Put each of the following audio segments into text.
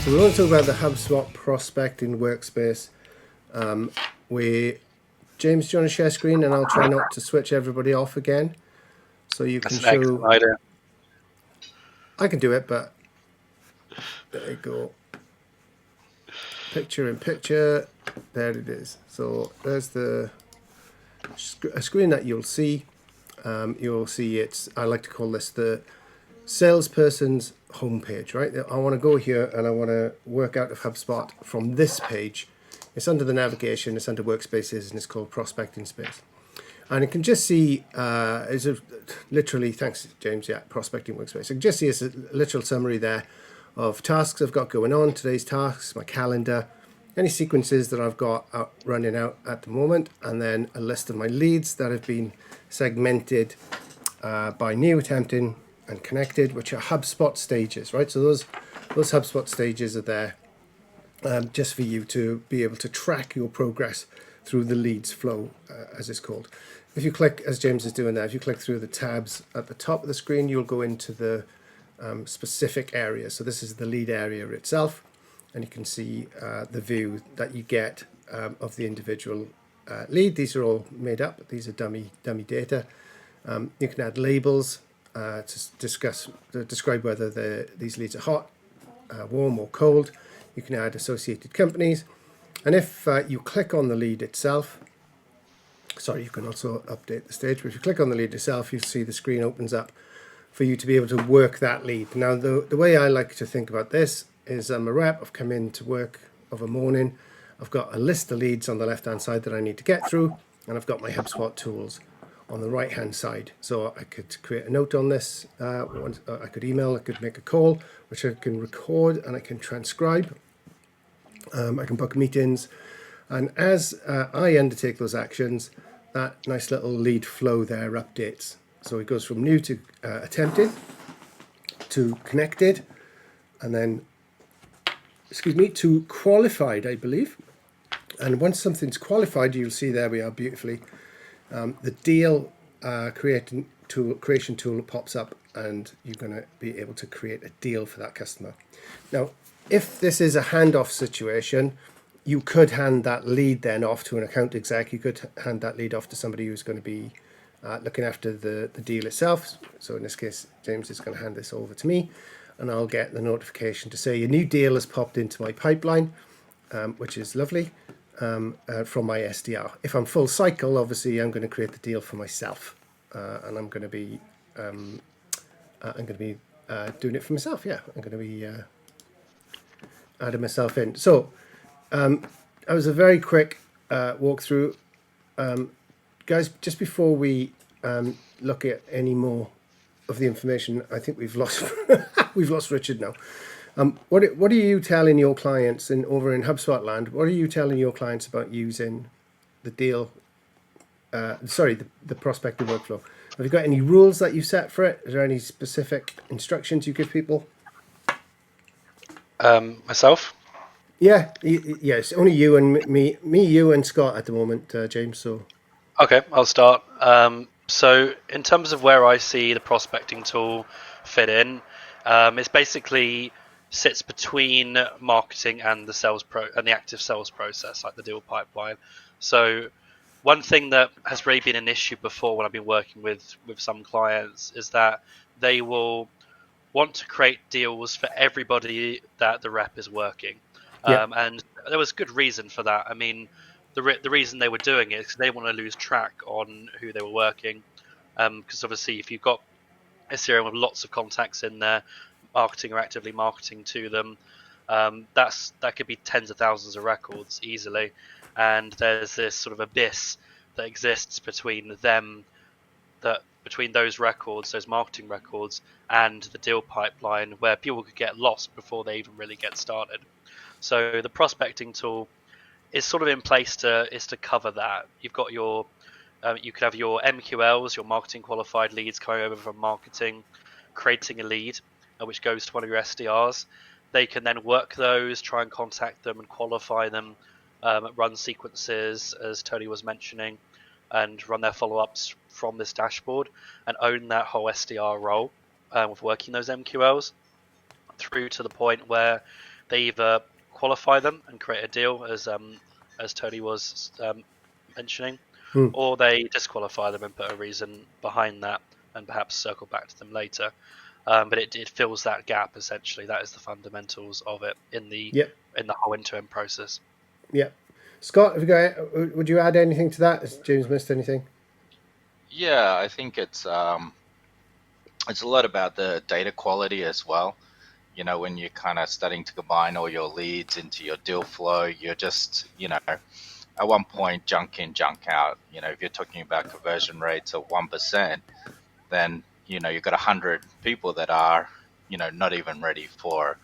So we want to talk about the HubSpot prospecting workspace. James, do you want to share screen, and I'll try not to switch everybody off again, so you can That's an excellent show. idea. I can do it, but there you go. Picture in picture. There it is. So there's a screen that you'll see. You'll see it's. I like to call this the salesperson's homepage, right? I want to go here and I want to work out of HubSpot from this page. It's under the navigation, it's under workspaces, and it's called prospecting space. And you can just see, literally, thanks James, prospecting workspace. You can just see it's a literal summary there of tasks I've got going on, today's tasks, my calendar, any sequences that I've got running out at the moment, and then a list of my leads that have been segmented by new, attempting, and connected, which are HubSpot stages, right? So those HubSpot stages are there just for you to be able to track your progress through the leads flow, as it's called. If you click, as James is doing there, if you click through the tabs at the top of the screen, you'll go into the specific area. So this is the lead area itself, and you can see the view that you get of the individual lead. These are all made up. These are dummy data. You can add labels to describe whether these leads are hot, warm, or cold. You can add associated companies. And if you click on the lead itself, you can also update the stage, but if you click on the lead itself, you see the screen opens up for you to be able to work that lead. Now, the way I like to think about this is I'm a rep, I've come in to work of a morning, I've got a list of leads on the left-hand side that I need to get through, and I've got my HubSpot tools on the right-hand side. So I could create a note on this, I could email, I could make a call, which I can record and I can transcribe. I can book meetings, and as I undertake those actions, that nice little lead flow there updates. So it goes from new to attempted to connected, and then, to qualified, I believe. And once something's qualified, you'll see there we are beautifully. The deal creation tool pops up, and you're going to be able to create a deal for that customer. Now, if this is a handoff situation, you could hand that lead then off to an account exec. You could hand that lead off to somebody who's going to be looking after the deal itself. So in this case, James is going to hand this over to me, and I'll get the notification to say a new deal has popped into my pipeline, which is lovely, from my SDR. If I'm full cycle, obviously I'm going to create the deal for myself, and I'm going to be doing it for myself. Yeah, I'm going to be adding myself in. So that was a very quick walkthrough. Guys, just before we look at any more of the information, I think we've lost Richard now. What are you telling your clients over in HubSpot land? What are you telling your clients about using the deal? The prospecting workflow. Have you got any rules that you set for it? Is there any specific instructions you give people? Myself? Yeah, yes, only you and me, you and Scott at the moment, James. So Okay, I'll start. So in terms of where I see the prospecting tool fit in, it's basically sits between marketing and the active sales process, like the deal pipeline. So one thing that has really been an issue before when I've been working with some clients is that they will want to create deals for everybody that the rep is working. yeah, And there was good reason for that. I mean, the reason they were doing it is because they want to lose track on who they were working. Because obviously, if you've got a CRM with lots of contacts in there, marketing or actively marketing to them, that could be tens of thousands of records easily. And there's this sort of abyss that exists between between those records, those marketing records, and the deal pipeline, where people could get lost before they even really get started. So the prospecting tool is sort of in place to cover that. You've got you could have your MQLs, your marketing qualified leads coming over from marketing, creating a lead, which goes to one of your SDRs. They can then work those, try and contact them and qualify them, run sequences, as Tony was mentioning, and run their follow-ups from this dashboard and own that whole SDR role with working those MQLs through to the point where they either qualify them and create a deal, as Tony was mentioning, or they disqualify them and put a reason behind that, and perhaps circle back to them later. But it fills that gap essentially. That is the fundamentals of it in the whole end-to-end process. Yeah. Scott, would you add anything to that? Has James missed anything? Yeah, I think it's a lot about the data quality as well. When you're kind of starting to combine all your leads into your deal flow, you're just, at one point, junk in, junk out. If you're talking about conversion rates of 1%, then, you've got 100 people that are, not even ready for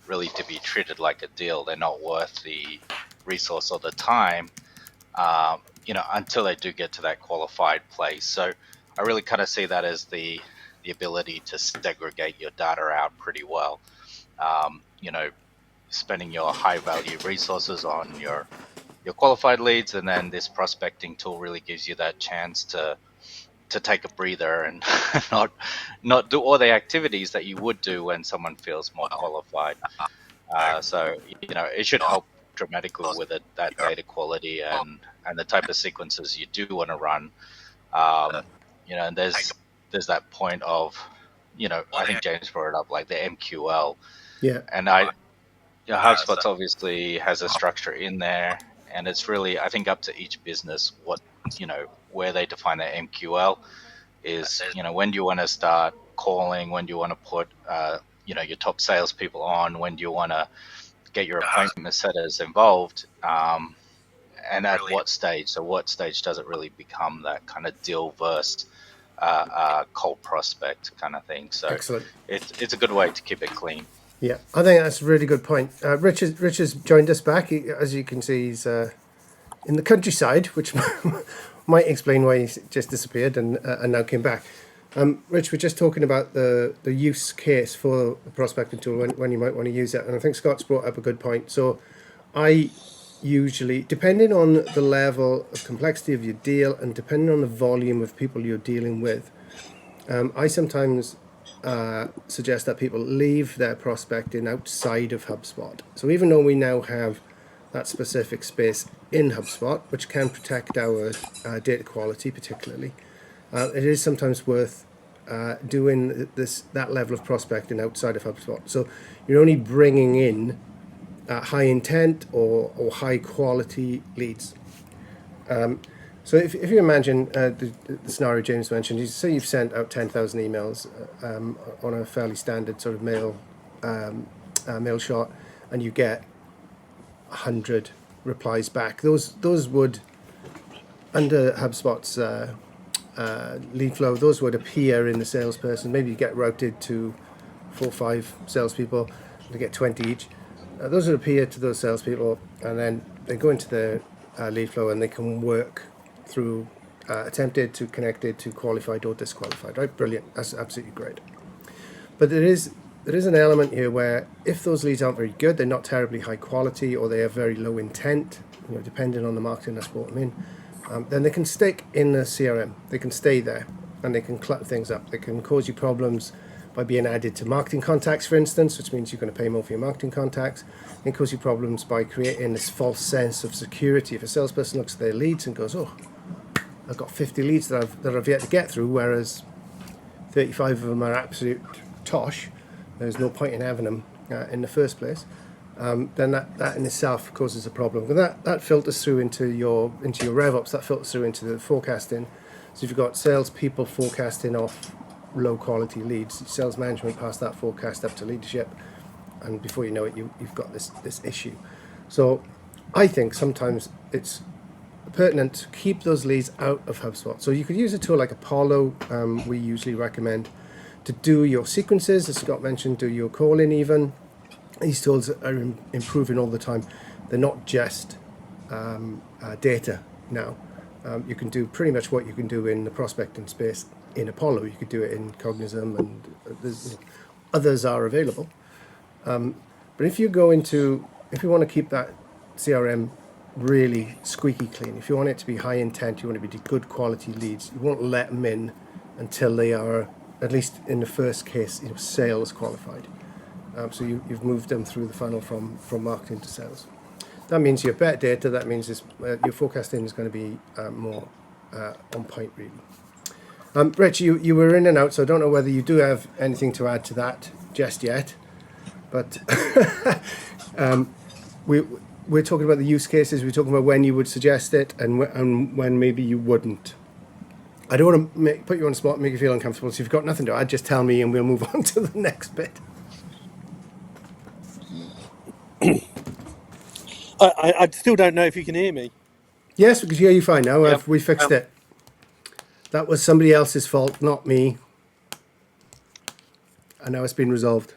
really to be treated like a deal. They're not worth the resource or the time, until they do get to that qualified place. So I really kind of see that as the ability to segregate your data out pretty well. Spending your high value resources on your qualified leads, and then this prospecting tool really gives you that chance to take a breather and not do all the activities that you would do when someone feels more qualified. So it should help dramatically with that data quality and the type of sequences you do want to run. And there's that point of, I think James brought it up, like the MQL. Yeah. And HubSpot's obviously has a structure in there, and it's really, I think, up to each business what, where they define their MQL is, when do you want to start calling, when do you want to put, your top salespeople on, when do you want to get your appointment setters involved, and at what stage. So what stage does it really become that kind of deal versus cold prospect kind of thing? So excellent. It's a good way to keep it clean. Yeah, I think that's a really good point. Rich has joined us back. As you can see, he's in the countryside, which might explain why he's just disappeared and now came back. Rich, we're just talking about the use case for the prospecting tool when you might want to use it. And I think Scott's brought up a good point. So I usually, depending on the level of complexity of your deal and depending on the volume of people you're dealing with, I sometimes suggest that people leave their prospecting outside of HubSpot. So even though we now have that specific space in HubSpot, which can protect our data quality particularly, it is sometimes worth doing that level of prospecting outside of HubSpot. So you're only bringing in high intent or high quality leads. So if you imagine the scenario James mentioned, you say you've sent out 10,000 emails on a fairly standard sort of mail shot, and you get 100 replies back. Those would, under HubSpot's lead flow, those would appear in the salesperson. Maybe you get routed to 4 or 5 salespeople, they get 20 each. Those would appear to those salespeople, and then they go into the lead flow and they can work through attempted to connected to qualified or disqualified. Right, brilliant. That's absolutely great. But there is an element here where if those leads aren't very good, they're not terribly high quality, or they have very low intent, depending on the marketing that's brought them in, then they can stick in the CRM. They can stay there, and they can clutter things up. They can cause you problems by being added to marketing contacts, for instance, which means you're going to pay more for your marketing contacts. It can cause you problems by creating this false sense of security. If a salesperson looks at their leads and goes, "Oh, I've got 50 leads that I've yet to get through, whereas 35 of them are absolute tosh. There's no point in having them in the first place." Then that in itself causes a problem. And that filters through into your RevOps. That filters through into the forecasting. So if you've got salespeople forecasting off low quality leads, sales management pass that forecast up to leadership, and before you know it, you've got this issue. So I think sometimes it's pertinent to keep those leads out of HubSpot. So you could use a tool like Apollo. We usually recommend to do your sequences, as Scott mentioned, do your calling even. These tools are improving all the time. They're not just data now. You can do pretty much what you can do in the prospecting space in Apollo. You could do it in Cognizant, and others are available. But if you want to keep that CRM really squeaky clean, if you want it to be high intent, you want it to be good quality leads, you won't let them in until they are, at least in the first case, sales qualified. So you've moved them through the funnel from marketing to sales. That means you have better data. That means your forecasting is going to be more on point, really. Rich, you were in and out, so I don't know whether you do have anything to add to that just yet. But we're talking about the use cases. We're talking about when you would suggest it and when maybe you wouldn't. I don't want to put you on the spot and make you feel uncomfortable. So if you've got nothing to add, just tell me and we'll move on to the next bit. I still don't know if you can hear me. Yes, we can hear you fine now. Yep. We fixed it. That was somebody else's fault, not me. And now it's been resolved.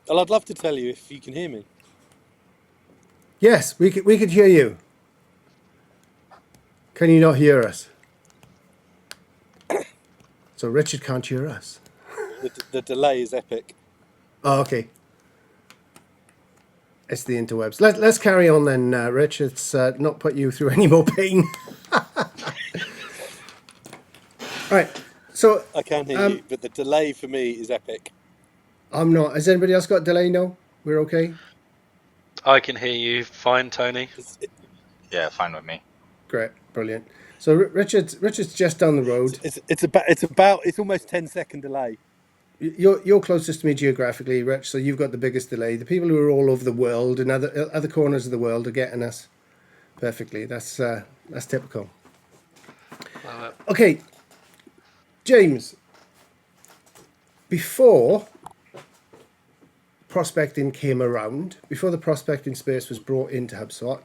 Well, I'd love to tell you if you can hear me. Yes, we could hear you. Can you not hear us? So Richard can't hear us. The delay is epic. Oh, okay. It's the interwebs. Let's carry on then, Rich. It's not put you through any more pain. All right. So I can hear you, but the delay for me is epic. I'm not. Has anybody else got delay? No? We're okay? I can hear you fine, Tony. Yeah, fine with me. Great. Brilliant. So Richard's just down the road. It's almost 10-second delay. You're closest to me geographically, Rich, so you've got the biggest delay. The people who are all over the world and other corners of the world are getting us perfectly. That's typical. Okay, James. Before prospecting came around, before the prospecting space was brought into HubSpot,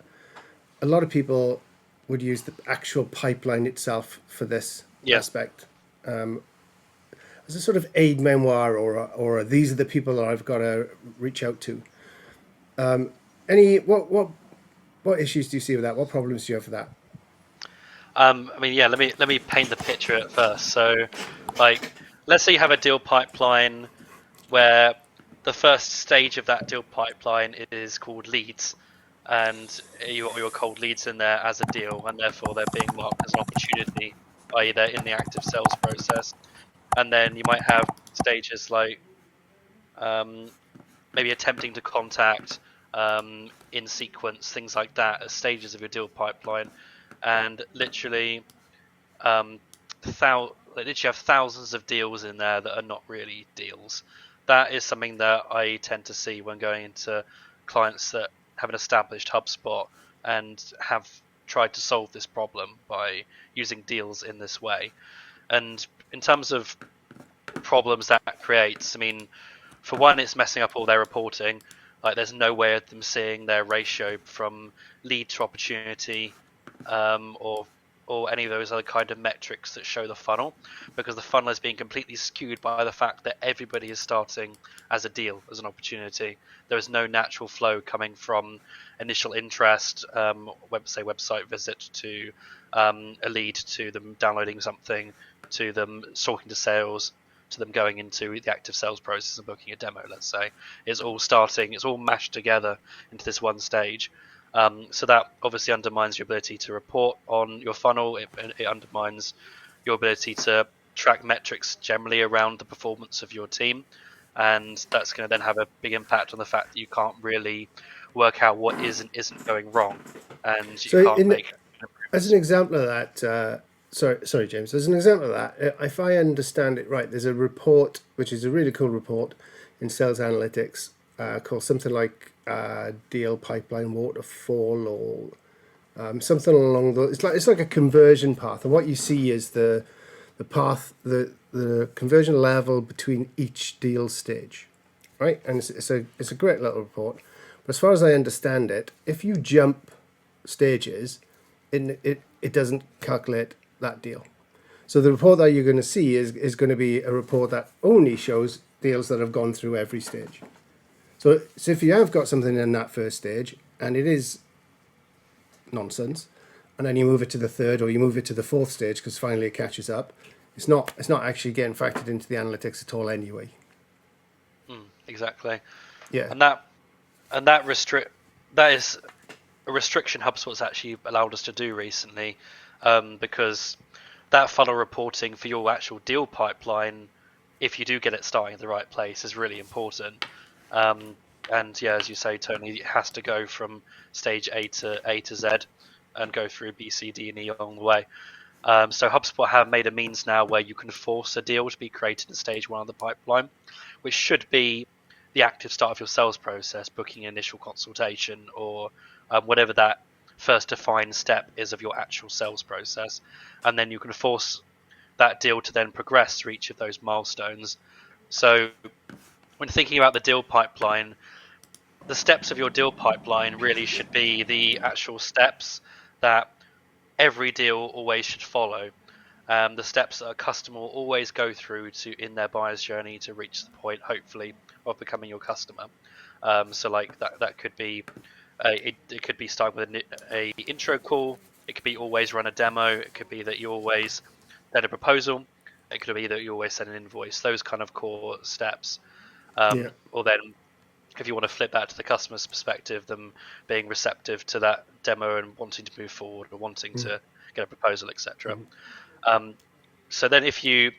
a lot of people would use the actual pipeline itself for this aspect. As a sort of aid memoir or these are the people that I've got to reach out to. What issues do you see with that? What problems do you have for that? Let me paint the picture at first. So, let's say you have a deal pipeline where the first stage of that deal pipeline is called leads, and you got your cold leads in there as a deal, and therefore they're being marked as an opportunity, i.e. they're in the active sales process. And then you might have stages like maybe attempting to contact in sequence, things like that, as stages of your deal pipeline. And literally, literally have thousands of deals in there that are not really deals. That is something that I tend to see when going into clients that have an established HubSpot and have tried to solve this problem by using deals in this way. And in terms of problems that creates, I mean, for one, it's messing up all their reporting. Like, there's no way of them seeing their ratio from lead to opportunity, or any of those other kind of metrics that show the funnel, because the funnel is being completely skewed by the fact that everybody is starting as a deal, as an opportunity. There is no natural flow coming from initial interest, website visit, to a lead, to them downloading something, to them talking to sales, to them going into the active sales process and booking a demo, let's say. It's all mashed together into this one stage. So that obviously undermines your ability to report on your funnel. It undermines your ability to track metrics generally around the performance of your team. And that's going to then have a big impact on the fact that you can't really work out what is and isn't going wrong. And you can't make... As an example of that, sorry, James. As an example of that, if I understand it right, there's a report, which is a really cool report in Sales Analytics, called something like Deal Pipeline Waterfall, or something along those. It's like a conversion path, and what you see is the path, the conversion level between each deal stage, right? And it's a great little report. But as far as I understand it, if you jump stages, it doesn't calculate that deal. So the report that you're going to see is going to be a report that only shows deals that have gone through every stage. So if you have got something in that first stage and it is nonsense, and then you move it to the third or you move it to the fourth stage because finally it catches up, it's not actually getting factored into the analytics at all anyway. Exactly. Yeah. And that is a restriction HubSpot's actually allowed us to do recently, because that funnel reporting for your actual deal pipeline if you do get it starting in the right place, is really important. And yeah, as you say, Tony, it has to go from stage A to Z and go through B, C, D, and E along the way. So HubSpot have made a means now where you can force a deal to be created in stage 1 of the pipeline, which should be the active start of your sales process, booking initial consultation, or whatever that first defined step is of your actual sales process. And then you can force that deal to then progress through each of those milestones. So when thinking about the deal pipeline, the steps of your deal pipeline really should be the actual steps that every deal always should follow. The steps that a customer will always go through in their buyer's journey to reach the point, hopefully, of becoming your customer. So like that could be it could be starting with a intro call. It could be always run a demo. It could be that you always send a proposal. It could be that you always send an invoice. Those kind of core steps. Or then, if you want to flip that to the customer's perspective, them being receptive to that demo and wanting to move forward or wanting to get a proposal, etc. So then if you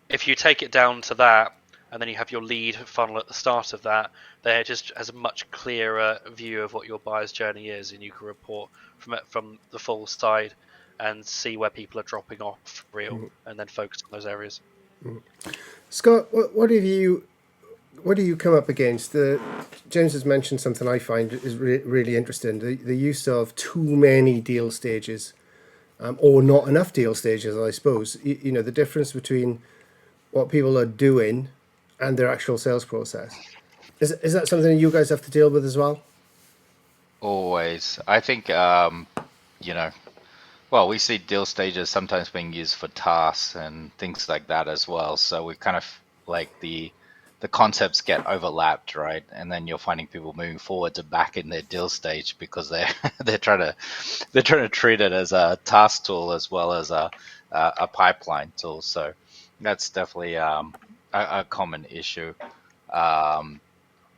take it down to that, and then you have your lead funnel at the start of that, then it just has a much clearer view of what your buyer's journey is, and you can report from the full side and see where people are dropping off for real, and then focus on those areas. Scott, what do you come up against? James has mentioned something I find is really interesting: the use of too many deal stages, or not enough deal stages. I suppose you know the difference between what people are doing and their actual sales process. Is that something you guys have to deal with as well? Always. I think, well, we see deal stages sometimes being used for tasks and things like that as well. So we kind of like the concepts get overlapped, right? And then you're finding people moving forward to back in their deal stage because they're trying to treat it as a task tool as well as a pipeline tool. So that's definitely a common issue.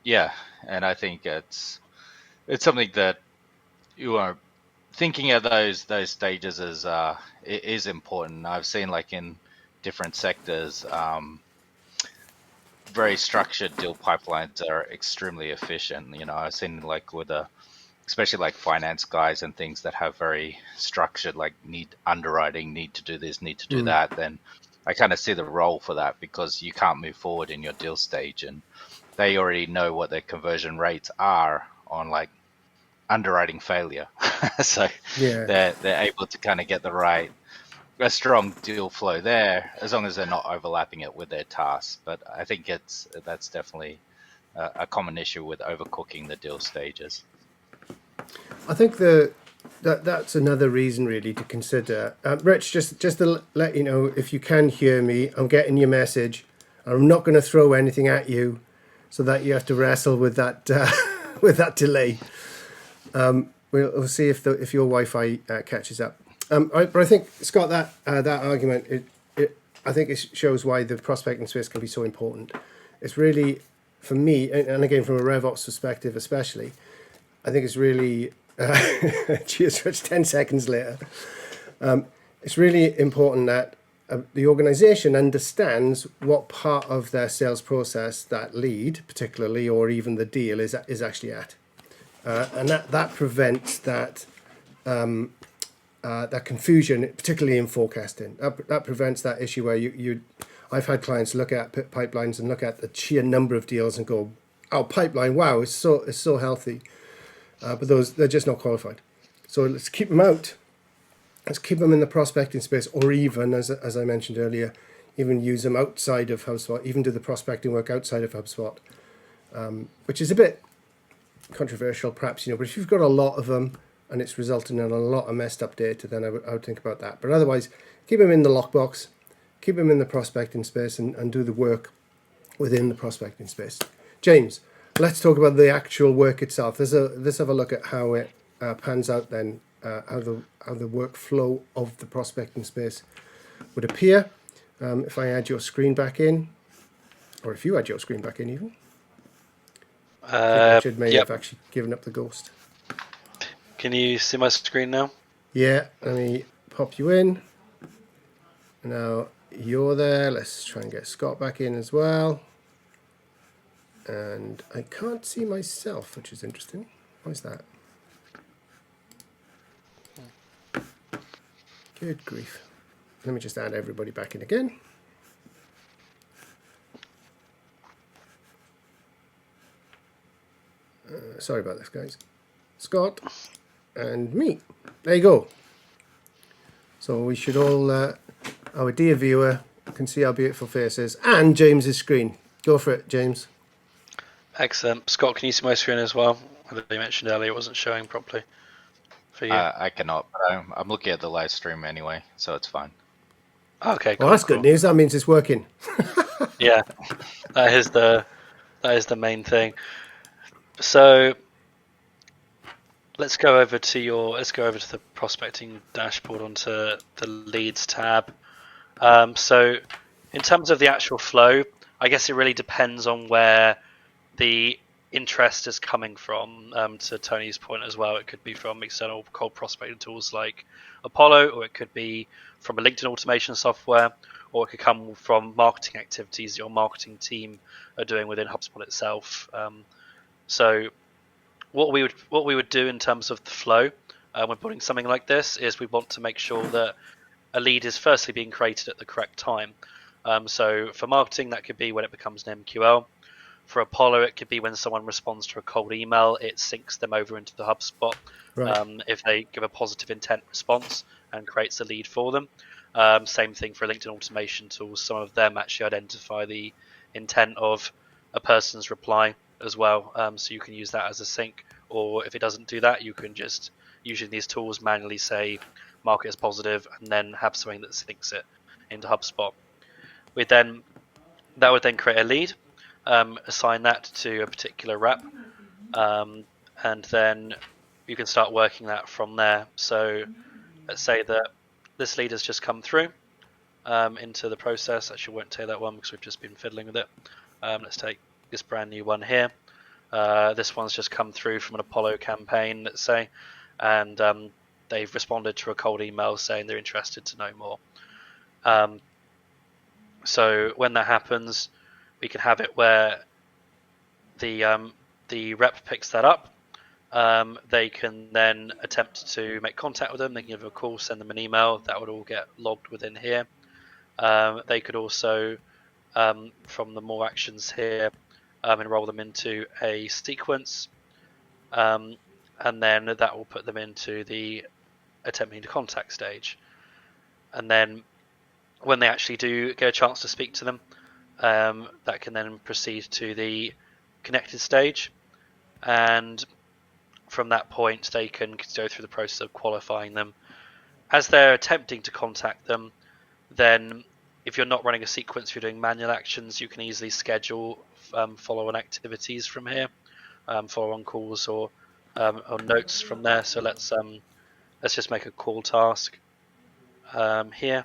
Yeah, and I think it's something that you are thinking of those stages as it is important. I've seen like in different sectors, very structured deal pipelines are extremely efficient. You know, I've seen like with especially like finance guys and things that have very structured, like need underwriting, need to do this, need to do that. Then I kind of see the role for that because you can't move forward in your deal stage, and they already know what their conversion rates are on like underwriting failure. So they're able to kind of get a strong deal flow there as long as they're not overlapping it with their tasks. But I think that's definitely a common issue with overcooking the deal stages. I think that's another reason really to consider. Rich, just to let you know, if you can hear me, I'm getting your message. I'm not going to throw anything at you, so that you have to wrestle with that with that delay. We'll see if your Wi-Fi catches up. But I think, Scott, that argument, I think it shows why the prospecting space can be so important. It's really, for me, and again from a RevOps perspective especially, I think it's really, cheers Rich, 10 seconds later, it's really important that the organization understands what part of their sales process that lead, particularly, or even the deal is actually at. And that prevents that confusion, particularly in forecasting. That prevents that issue where I've had clients look at pipelines and look at the sheer number of deals and go, "Oh, pipeline, wow, it's so healthy," but they're just not qualified. So let's keep them out. Let's keep them in the prospecting space, or even, as I mentioned earlier, even use them outside of HubSpot, even do the prospecting work outside of HubSpot, which is a bit controversial perhaps, but if you've got a lot of them and it's resulting in a lot of messed up data, then I would think about that. But otherwise, keep them in the lockbox, keep them in the prospecting space, and do the work within the prospecting space. James, let's talk about the actual work itself. Let's have a look at how it pans out then, how the workflow of the prospecting space would appear. If I add your screen back in, or if you add your screen back in even. I think Richard may have actually given up the ghost. Can you see my screen now? Yeah, let me pop you in. Now you're there. Let's try and get Scott back in as well. And I can't see myself, which is interesting. Why's that? Good grief. Let me just add everybody back in again. Sorry about this, guys. Scott and me. There you go. So we should all, our dear viewer can see our beautiful faces and James's screen. Go for it, James. Excellent. Scott, can you see my screen as well? I think you mentioned earlier it wasn't showing properly for you. I cannot, but I'm looking at the live stream anyway, so it's fine. Okay, Well, that's good news. That means it's working. Yeah, that is the main thing. So let's go over to the prospecting dashboard onto the leads tab. So in terms of the actual flow, I guess it really depends on where the interest is coming from. To Tony's point as well, it could be from external cold prospecting tools like Apollo, or it could be from a LinkedIn automation software, or it could come from marketing activities your marketing team are doing within HubSpot itself. So what we would do in terms of the flow when building something like this is we want to make sure that a lead is firstly being created at the correct time. So for marketing, that could be when it becomes an MQL. For Apollo, it could be when someone responds to a cold email, it syncs them over into the HubSpot. Right. If they give a positive intent response and creates a lead for them. Same thing for LinkedIn automation tools. Some of them actually identify the intent of a person's reply as well. So you can use that as a sync. Or if it doesn't do that, you can just, using these tools, manually say mark it as positive and then have something that syncs it into HubSpot. That would then create a lead. Assign that to a particular rep, and then you can start working that from there. So let's say that this lead has just come through into the process. Actually, won't take that one because we've just been fiddling with it. Let's take this brand new one here. This one's just come through from an Apollo campaign, let's say, and they've responded to a cold email saying they're interested to know more. So when that happens, we can have it where the rep picks that up. They can then attempt to make contact with them. They can give them a call, send them an email. That would all get logged within here. They could also, from the more actions here, enroll them into a sequence, and then that will put them into the attempting to contact stage. And then when they actually do get a chance to speak to them, that can then proceed to the connected stage, and from that point they can go through the process of qualifying them. As they're attempting to contact them, then if you're not running a sequence, you're doing manual actions, you can easily schedule follow-on activities from here, follow-on calls or notes from there. So let's just make a call task here.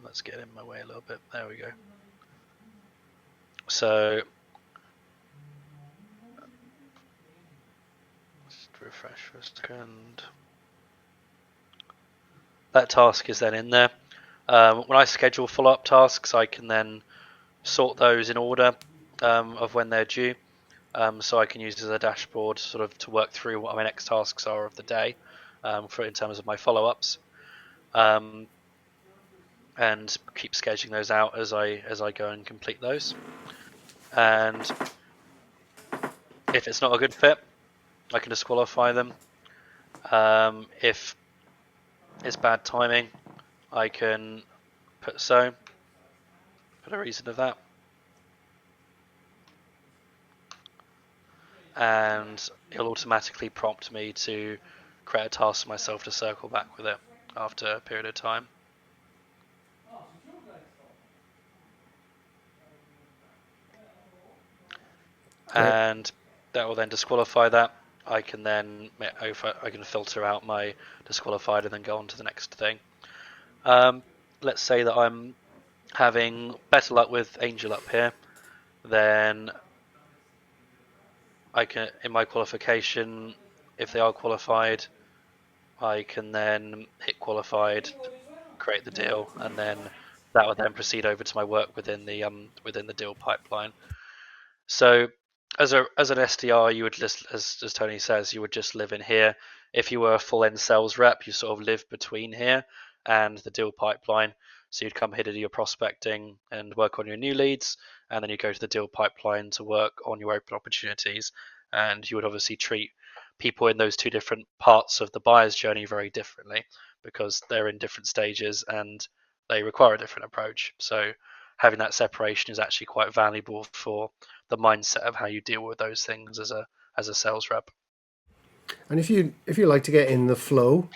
Let's get in my way a little bit. There we go. So let's refresh for a second. That task is then in there. When I schedule follow-up tasks, I can then sort those in order of when they're due. So I can use it as a dashboard sort of to work through what my next tasks are of the day in terms of my follow-ups. And keep scheduling those out as I go and complete those. And if it's not a good fit, I can disqualify them. If it's bad timing, I can put a reason of that. And it'll automatically prompt me to create a task for myself to circle back with it after a period of time. And that will then disqualify that. I can then filter out my disqualified and then go on to the next thing. Let's say that I'm having better luck with Angel up here, then I can, in my qualification, if they are qualified, I can then hit qualified create the deal, and then that would then proceed over to my work within the deal pipeline. So as an SDR, you would just, as Tony says, you would just live in here. If you were a full end sales rep, you sort of live between here and the deal pipeline. So you'd come here to do your prospecting and work on your new leads, and then you go to the deal pipeline to work on your open opportunities. And you would obviously treat people in those two different parts of the buyer's journey very differently, because they're in different stages and they require a different approach. So having that separation is actually quite valuable for the mindset of how you deal with those things as a sales rep. And if you like to get in the flow,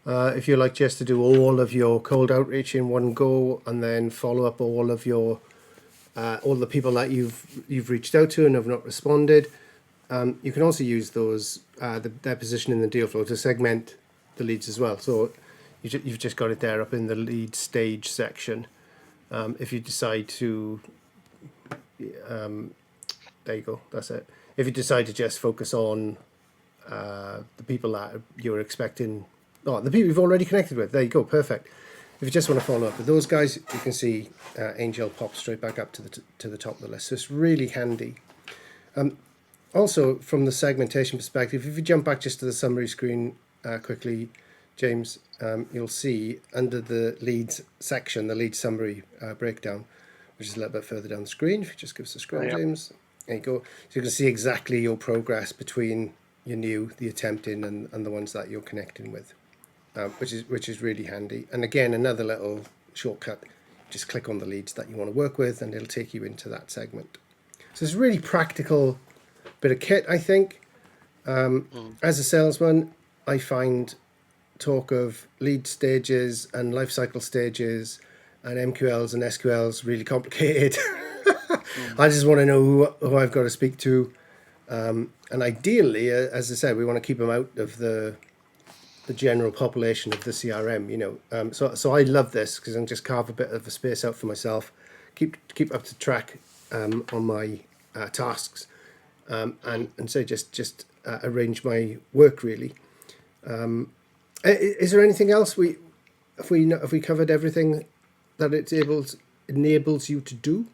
if you like just to do all of your cold outreach in one go and then follow up all of your all the people that you've reached out to and have not responded, you can also use those their position in the deal flow to segment the leads as well. So you've just got it there up in the lead stage section. If you decide to, there you go, that's it. If you decide to just focus on the people that you're expecting, the people you've already connected with, there you go, perfect. If you just want to follow up with those guys, you can see Angel pop straight back up to the top of the list. So it's really handy. Also, from the segmentation perspective, if you jump back just to the summary screen quickly, James, you'll see under the leads section, the lead summary breakdown, which is a little bit further down the screen. If you just give us a scroll, James, there you go. So you can see exactly your progress between your new, the attempting, and the ones that you're connecting with, which is really handy. And again, another little shortcut, just click on the leads that you want to work with, and it'll take you into that segment. So it's a really practical bit of kit, I think. As a salesman, I find talk of lead stages and life cycle stages and MQLs and SQLs really complicated. I just want to know who I've got to speak to. And ideally, as I said, we want to keep them out of the general population of the CRM, So I love this because I can just carve a bit of a space out for myself, keep up to track on my tasks, and so just arrange my work really. Is there anything else if we covered everything that it enables you to do?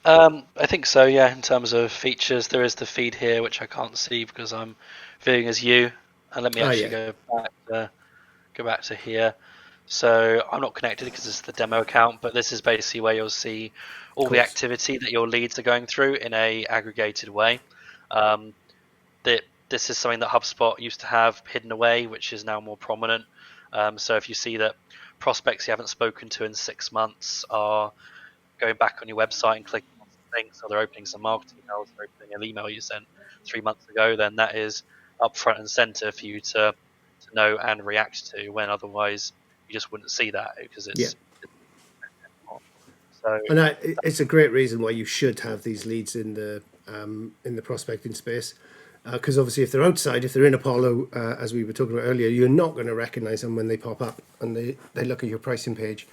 I think so, yeah. In terms of features, there is the feed here, which I can't see because I'm viewing as you. And let me actually go back to here. So I'm not connected because it's the demo account, but this is basically where you'll see all the activity that your leads are going through in a aggregated way. This is something that HubSpot used to have hidden away, which is now more prominent. So if you see that prospects you haven't spoken to in 6 months are going back on your website and clicking on something, so they're opening some marketing emails, they're opening an email you sent 3 months ago, then that is up front and center for you to know and react to, when otherwise you just wouldn't see that because it's so. And it's a great reason why you should have these leads in the prospecting space, because obviously if they're outside, if they're in Apollo, as we were talking about earlier, you're not going to recognize them when they pop up and they look at your pricing page,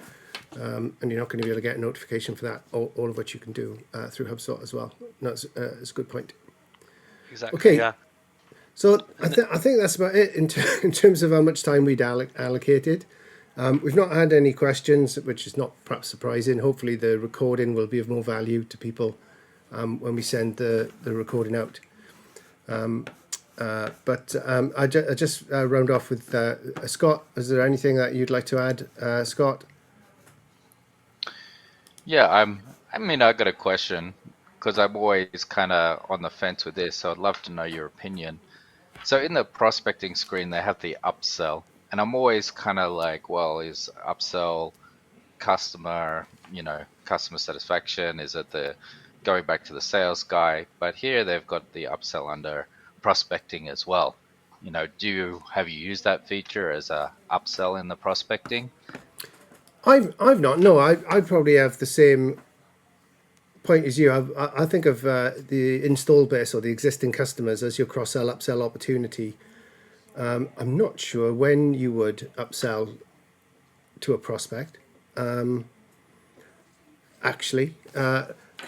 and you're not going to be able to get a notification for that, all of which you can do through HubSpot as well. That's a good point. Exactly. Okay. Yeah. So I think that's about it in terms of how much time we'd allocated. We've not had any questions, which is not perhaps surprising. Hopefully the recording will be of more value to people when we send the recording out. But I just round off with Scott. Is there anything that you'd like to add, Scott? Yeah, I got a question because I'm always kind of on the fence with this, so I'd love to know your opinion. So in the prospecting screen, they have the upsell, and I'm always kind of like, well, is upsell customer satisfaction? Is it the going back to the sales guy? But here they've got the upsell under prospecting as well. Have you used that feature as a upsell in the prospecting? I've not. No, I probably have the same point as you. I think of the install base or the existing customers as your cross-sell, upsell opportunity. I'm not sure when you would upsell to a prospect. Actually,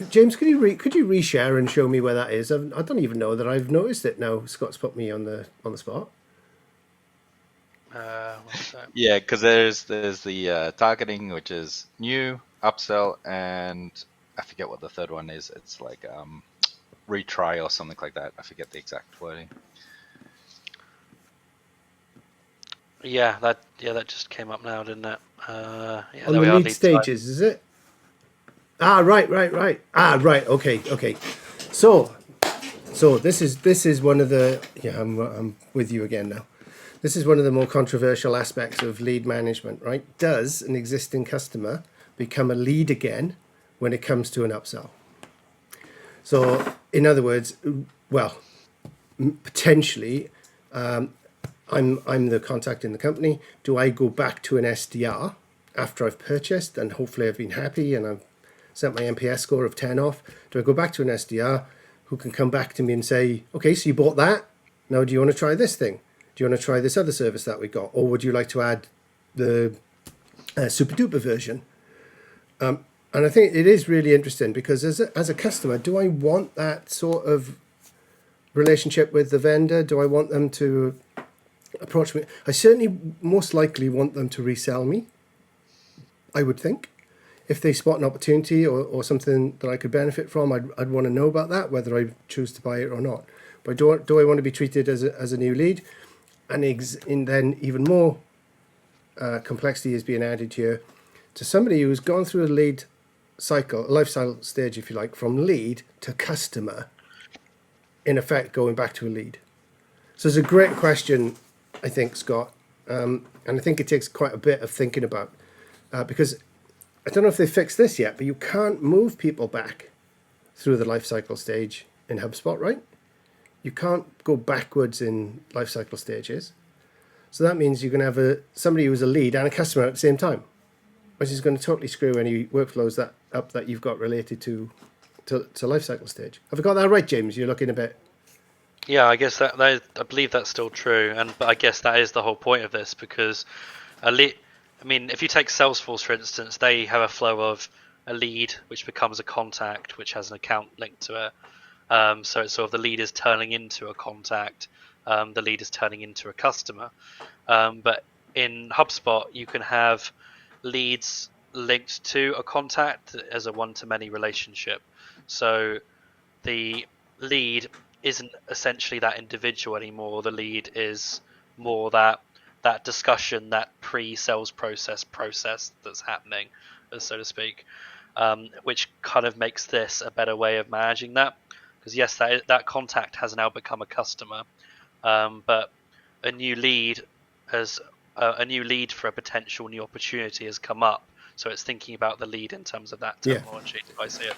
James, could you reshare and show me where that is? I don't even know that I've noticed it now. Scott's put me on the spot. What's that? Yeah, because there's the targeting, which is new, upsell, and I forget what the third one is. It's like retry or something like that. I forget the exact wording. Yeah, that just came up now, didn't it? Yeah, On there the we are. lead Lead type. stages, is it? Right. Right. Okay. So this is one of the I'm with you again now. This is one of the more controversial aspects of lead management, right? Does an existing customer become a lead again when it comes to an upsell? So, in other words, well, potentially, I'm the contact in the company. Do I go back to an SDR after I've purchased and hopefully I've been happy and I've sent my NPS score of 10 off? Do I go back to an SDR who can come back to me and say, okay, so you bought that. Now, do you want to try this thing? Do you want to try this other service that we got? Or would you like to add the super duper version? And I think it is really interesting because as a customer, do I want that sort of relationship with the vendor? Do I want them to approach me? I certainly most likely want them to resell me, I would think. If they spot an opportunity or something that I could benefit from, I'd want to know about that, whether I choose to buy it or not. But do I want to be treated as a new lead? And then even more complexity is being added here to somebody who's gone through a lead cycle, a life cycle stage, if you like, from lead to customer, in effect going back to a lead. So it's a great question, I think, Scott, and I think it takes quite a bit of thinking about because I don't know if they fixed this yet, but you can't move people back through the life cycle stage in HubSpot, right? You can't go backwards in life cycle stages. So that means you can have somebody who's a lead and a customer at the same time, which is going to totally screw any workflows that you've got related to life cycle stage. Have I got that right, James? You're looking a bit. Yeah, I guess that I believe that's still true, but I guess that is the whole point of this because if you take Salesforce for instance, they have a flow of a lead which becomes a contact which has an account linked to it. So it's sort of the lead is turning into a contact, the lead is turning into a customer. But in HubSpot, you can have leads linked to a contact as a one-to-many relationship. So the lead isn't essentially that individual anymore. The lead is more that discussion, that pre-sales process that's happening, so to speak, which kind of makes this a better way of managing that. Because yes, that contact has now become a customer, but a new lead for a potential new opportunity has come up. So it's thinking about the lead in terms of that terminology. Yeah. I see it.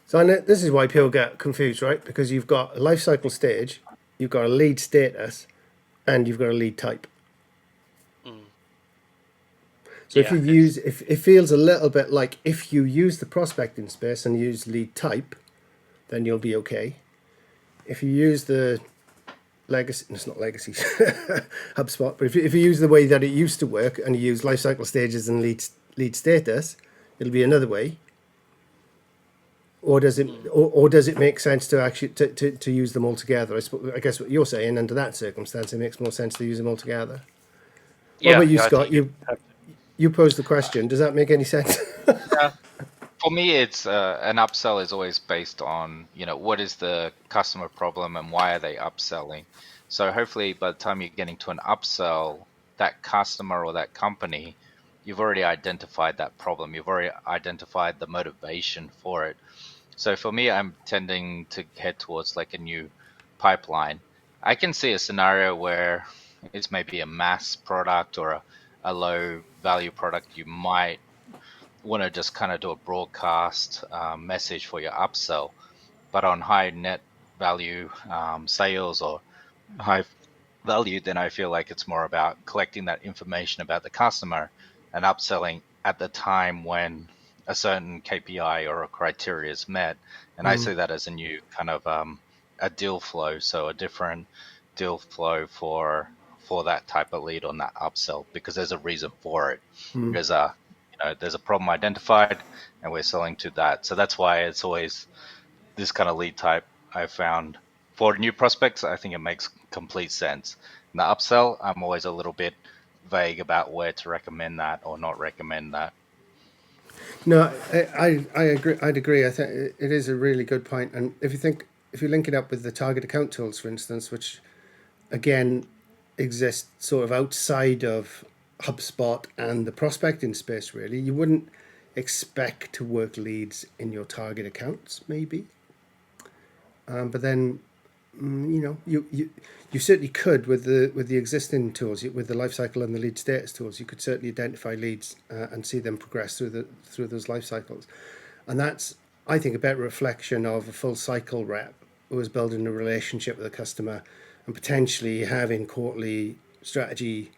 So I know this is why people get confused, right? Because you've got a life cycle stage, you've got a lead status, and you've got a lead type. So if you use, if it feels a little bit like if you use the prospecting space and use lead type, then you'll be okay. If you use the legacy, it's not legacy, HubSpot, but if you use the way that it used to work and you use life cycle stages and lead status, it'll be another way. Or does it make sense to actually to use them all together? I guess what you're saying, under that circumstance, it makes more sense to use them all together. What about you, Scott? You posed the question. Does that make any sense? Yeah. For me, it's an upsell is always based on, what is the customer problem and why are they upselling? So hopefully by the time you're getting to an upsell, that customer or that company, you've already identified that problem. You've already identified the motivation for it. So for me, I'm tending to head towards like a new pipeline. I can see a scenario where it's maybe a mass product or a low value product. You might want to just kind of do a broadcast message for your upsell, but on high net value sales or high value, then I feel like it's more about collecting that information about the customer and upselling at the time when a certain KPI or a criteria is met. And I see that as a new kind of a deal flow, so a different deal flow for that type of lead on that upsell, because there's a reason for it. There's a problem identified and we're selling to that. So that's why it's always this kind of lead type. I found for new prospects, I think it makes complete sense. In the upsell, I'm always a little bit vague about where to recommend that or not recommend that. No, I agree. I'd agree. I think it is a really good point. And if you link it up with the target account tools, for instance, which again exist sort of outside of HubSpot and the prospecting space, really, you wouldn't expect to work leads in your target accounts, maybe. But then, you certainly could with the existing tools, with the lifecycle and the lead status tools. You could certainly identify leads and see them progress through those life cycles, and that's, I think, a better reflection of a full cycle rep who is building a relationship with a customer and potentially having quarterly strategy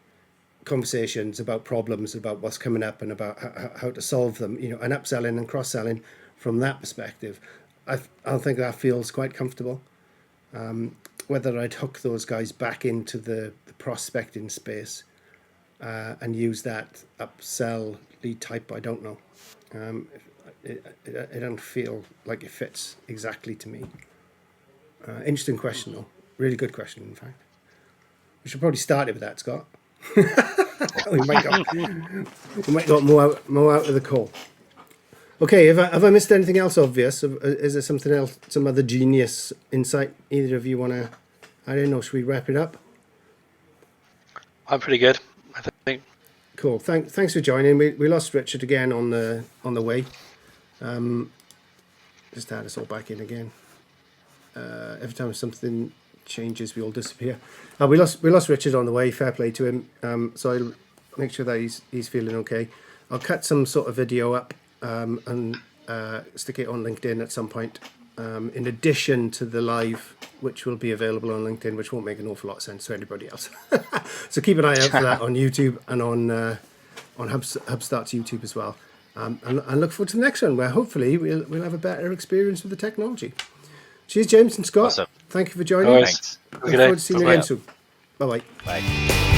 conversations about problems, about what's coming up, and about how to solve them. And upselling and cross selling from that perspective. I think that feels quite comfortable. Whether I'd hook those guys back into the prospecting space and use that upsell lead type, I don't know. It don't feel like it fits exactly to me. Interesting question, though. Really good question, in fact. We should probably start it with that, Scott. we might got more out of the call. Okay, have I missed anything else obvious? Is there something else, some other genius insight either of you want to, I don't know, should we wrap it up? I'm pretty good, I think. Cool. Thanks for joining. We lost Richard again on the way. Just add us all back in again. Every time something changes, we all disappear. We lost Richard on the way. Fair play to him. So I'll make sure that he's feeling okay. I'll cut some sort of video up and stick it on LinkedIn at some point. In addition to the live, which will be available on LinkedIn, which won't make an awful lot of sense to anybody else. So keep an eye out for that on YouTube and on HubStart's YouTube as well. And look forward to the next one, where hopefully we'll have a better experience with the technology. Cheers, James and Scott. Awesome. Thank you for joining. All right. Thanks. Look forward to seeing you again soon. Bye-bye. Bye.